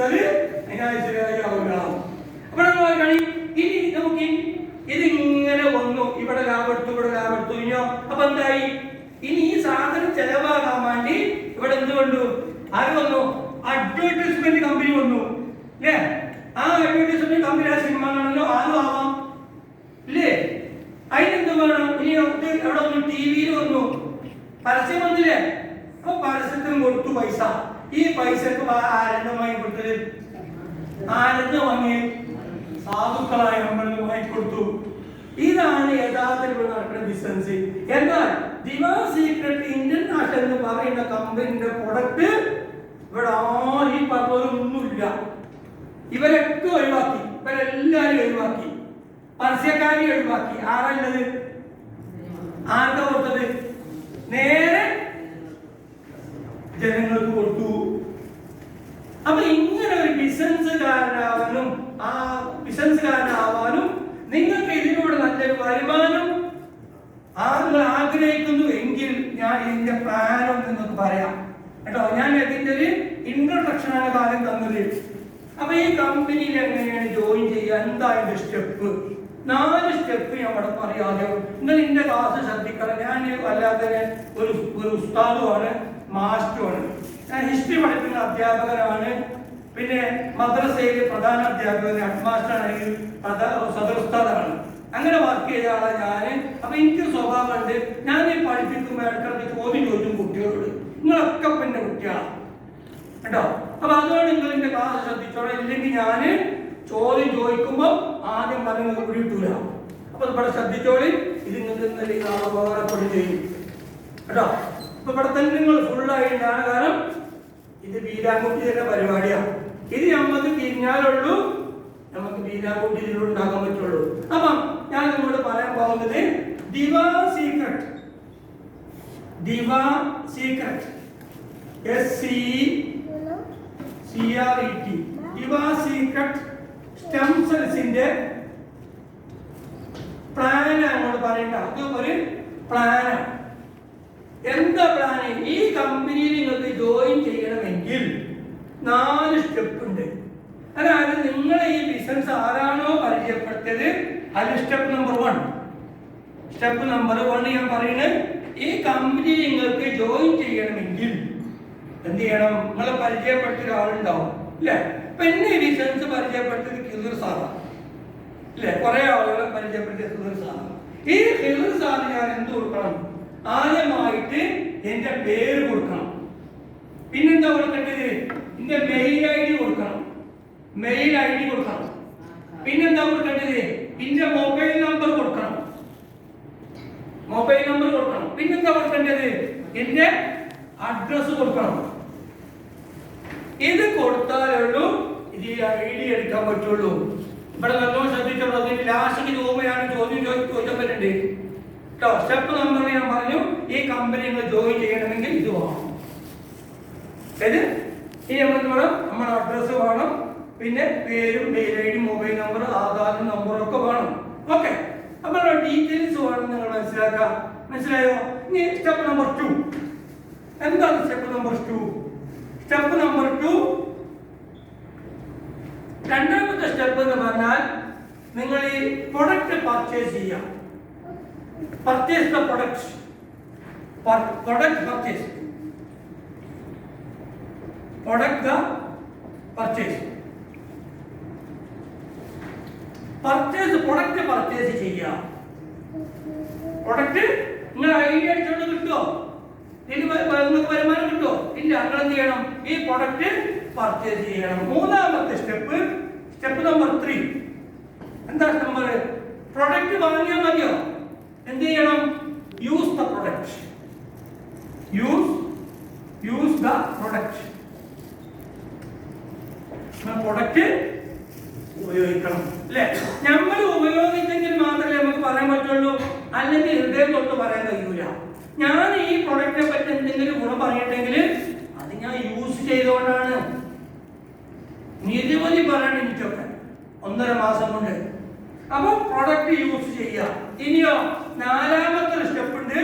കൊടുത്തത് അതിനായി ശരിയാവില്ല. അപ്പോൾ കളി ഇനി നമുക്ക് ഇതിങ്ങനെ വന്നു, ഇവിടെ ലാഭെടുത്തു, ഇവിടെ ലാഭെടുത്തു. ഇനിയോ അപ്പൊ എന്തായി? ഇനി ഈ സാധനം ചെലവാകാൻ വേണ്ടി ഇവിടെ എന്ത് കൊണ്ടു? ആര് വന്നു? അഡ്വർടൈസ്മെന്റ് കമ്പനി വന്നു അല്ലേ? ആ അഡ്വർടൈസ്മെന്റ് കമ്പനി ആ സിനിമ ആണല്ലോ, ആരും ആവാം ഇല്ലേ? അതിനെന്ത് വേണം? ഇനി എവിടെ വന്നു? ടി വിയിൽ വന്നു, പരസ്യം വന്നില്ലേ? അപ്പൊ പരസ്യത്തിന് കൊടുത്തു പൈസ. ഈ പൈസക്ക് ആരെണ്ണം വാങ്ങി കൊടുത്തത്? ആരെണ്ണം വാങ്ങി? സാധുക്കളായ നമ്മൾ വാങ്ങിക്കൊടുത്തു. ഇതാണ് യഥാർത്ഥത്തിൽ നടക്കുന്ന ബിസിനസ്. എന്നാൽ ദിവാ സീക്രട്ട് ഇന്റർനാഷണൽ എന്ന് പറയുന്ന കമ്പനിയുടെ പ്രൊഡക്റ്റ് ഇവിടെ ഈ പറഞ്ഞൊന്നുമില്ല. ഇവരൊക്കെ ഒഴിവാക്കി, ഇവരെല്ലാരും ഒഴിവാക്കി, പരസ്യക്കാരെ ഒഴിവാക്കി. ആരുള്ളത്? ആർക്കാ കൊടുത്തത്? നേരെ ജനങ്ങൾക്ക് കൊടുത്തു. അപ്പൊ ഇങ്ങനെ ഒരു ബിസിനസ്സുകാരനാവാനും ആ ബിസിനസ്സുകാരനാവാനും നിങ്ങൾക്ക് ഇതിലൂടെ നല്ലൊരു വരുമാനം നിങ്ങൾ ആഗ്രഹിക്കുന്നു എങ്കിൽ ഞാൻ ഇതിന്റെ പ്ലാനും നിങ്ങൾക്ക് പറയാം കേട്ടോ. ഞാൻ ഇതിന്റെ ഒരു ഇൻട്രൊഡക്ഷനാണ് കാര്യം തന്നത്. അപ്പൊ ഈ കമ്പനിയിൽ എങ്ങനെയാണ് ജോയിൻ ചെയ്യുക, എന്താ അതിന്റെ സ്റ്റെപ്പ്? 4 സ്റ്റെപ്പ് ഞാൻ ഇവിടെ പറയാതെ നിങ്ങൾ ഇന്റെ ക്ലാസ് ശ്രദ്ധിക്കണം. ഞാൻ അല്ലാതെ ഒരു ഉസ്താദുമാണ്, മാസ്റ്ററുമാണ്. ഞാൻ ഹിസ്റ്ററി പഠിക്കുന്ന അധ്യാപകനാണ്. പിന്നെ മദ്രസയിൽ പ്രധാന അധ്യാപകൻ, ഹെഡ് മാസ്റ്ററാണെങ്കിൽ സദർ ഉസ്താദാണ്. അങ്ങനെ വർക്ക് ചെയ്ത ആളാണ് ഞാൻ. അപ്പൊ എനിക്ക് സ്വഭാവമുണ്ട്, ഞാൻ ഈ പഠിപ്പിക്കുമ്പോൾ ഇടക്കിടക്ക് ചോദ്യം ചോദിക്കും കുട്ടികളോട്. നിങ്ങളൊക്കെ പിന്നെ കുട്ടികളാണ് കേട്ടോ. അപ്പൊ അതുകൊണ്ട് നിങ്ങൾ എന്റെ ക്ലാസ് ശ്രദ്ധിച്ചോളാം. ഇല്ലെങ്കിൽ ഞാൻ ചോദ്യം ചോദിക്കുമ്പോൾ ആദ്യം പറയുന്നത് പിടിയിട്ടൂല. അപ്പൊ ഇവിടെ ശ്രദ്ധിച്ചോളി. ഇത് നിങ്ങൾക്ക് നാളെ ഉപകാരപ്പെടുകയും ചെയ്യും കേട്ടോ. അപ്പൊ ഇവിടെ തന്നെ നിങ്ങൾ ഫുള്ളായിട്ടാണ്. കാരണം ഇത് ബീരാൻകുട്ടിയുടെ പരിപാടിയാണ്. ഇത് നമുക്ക് തിരിഞ്ഞാലുള്ളൂ നമുക്ക് ബീരാൻകുട്ടി ഇതിലൂടെ ഉണ്ടാക്കാൻ പറ്റുള്ളൂ. അപ്പൊ ഞാൻ നിങ്ങളോട് പറയാൻ പോകുന്നത് diva secret. Diva secret, SCRET, diva secret stem സെൽസിന്റെ പ്ലാൻ അങ്ങോട്ട് പറയണ്ട. അത് ഒരു പ്ലാനാണ്. എന്താ പ്ലാന്? ഈ കമ്പനിയിൽ നിങ്ങൾക്ക് ജോയിൻ ചെയ്യണമെങ്കിൽ 4 സ്റ്റെപ്പ് ഉണ്ട്. അതായത് നിങ്ങളെ ഈ ബിസിനസ് ആരാണോ പരിചയപ്പെടുത്തിയത് അതിൽ സ്റ്റെപ്പ് നമ്പർ 1 ഞാൻ പറയുന്നത്, ഈ കമ്പനി നിങ്ങൾക്ക് ജോയിൻ ചെയ്യണമെങ്കിൽ എന്ത് ചെയ്യണം? നിങ്ങളെ പരിചയപ്പെടുത്തിയ ഒരാളുണ്ടാവും അല്ലേ? പിന്നെ ഈ ബിസിനസ് പരിചയപ്പെടുത്തിയത് ഖിദർ സാറാണ് അല്ലേ? കുറെ ആളുകളെ പരിചയപ്പെടുത്തിയ ഖിദർ സാറാണ്. ഈ ഖിദർ സാറിന് ഞാൻ എന്ത് കൊടുക്കണം? ആദ്യമായിട്ട് എന്റെ പേര് കൊടുക്കണം. പിന്നെന്താ കൊടുക്കേണ്ടത്? എന്റെ മെയിൽ ID കൊടുക്കണം. പിന്നെന്താ കൊടുക്കേണ്ടത്? എന്റെ മൊബൈൽ നമ്പർ കൊടുക്കണം. പിന്നെന്താ കൊടുക്കേണ്ടത്? എന്റെ അഡ്രസ് കൊടുക്കണം. ഇത് കൊടുത്താലുള്ളൂ ഇത് ID എടുക്കാൻ പറ്റുള്ളൂ. ഇവിടെ നല്ലോണം ശ്രദ്ധിച്ചോളൂ. അതിന് ലാസ്റ്റ് രൂപയാണ് ചോദ്യം ചോദിക്കാൻ പറ്റുന്നുണ്ട് കേട്ടോ. സ്റ്റെപ്പ് നമ്പർ ഞാൻ പറഞ്ഞു. ഈ കമ്പനി നിങ്ങൾ ജോയിൻ ചെയ്യണമെങ്കിൽ ഇത് വേണം. ഇനി നമുക്ക് വേണം നമ്മുടെ അഡ്രസ് വേണം, പിന്നെ പേരും mail ID mobile number Aadhaar നമ്പറും ഒക്കെ വേണം. ഓക്കെ, അപ്പോൾ ഡീറ്റെയിൽസ് വേണം നിങ്ങൾ മനസ്സിലാക്കാം. മനസ്സിലായോ? ഇനി സ്റ്റെപ്പ് നമ്പർ 2 എന്താണ്? സ്റ്റെപ്പ് നമ്പർ 2 രണ്ടാമത്തെ സ്റ്റെപ്പ് എന്ന് പറഞ്ഞാൽ നിങ്ങൾ ഈ പ്രൊഡക്റ്റ് പർച്ചേസ് ചെയ്യാം. Purchase the product purchase. Product purchase ചെയ്യുക. പ്രൊഡക്റ്റ് നിങ്ങൾ ഐഡിയ അടിച്ചുകൊണ്ട് കിട്ടുമോ? നിങ്ങൾക്ക് വരുമാനം കിട്ടുമോ? ഇല്ല. നിങ്ങൾ എന്ത് ചെയ്യണം? ഈ പ്രൊഡക്റ്റ് പർച്ചേസ് ചെയ്യണം. മൂന്നാമത്തെ സ്റ്റെപ്പ് നമ്പർ 3 എന്താ? പ്രൊഡക്റ്റ് വാങ്ങിയാൽ മതിയോ? എന്ത് ചെയ്യണം? Use the product. പ്രൊഡക്റ്റ് ഉപയോഗിക്കണം അല്ലേ? നമ്മൾ ഉപയോഗിച്ചെങ്കിൽ മാത്രമേ നമുക്ക് പറയാൻ പറ്റുള്ളൂ, അല്ലെങ്കിൽ ഹൃദയം തൊട്ട് പറയാൻ കഴിയൂല. ഞാൻ ഈ പ്രൊഡക്റ്റിനെ പറ്റി എന്തെങ്കിലും ഗുണം പറയട്ടെങ്കിൽ അത് ഞാൻ യൂസ് ചെയ്തുകൊണ്ടാണ്. നിരവധി പറയണം എനിക്കൊക്കെ 1.5 മാസം കൊണ്ട്. അപ്പൊ പ്രൊഡക്റ്റ് യൂസ് ചെയ്യുക. ഇനിയോ 4ാമത്തെ സ്റ്റെപ്പ്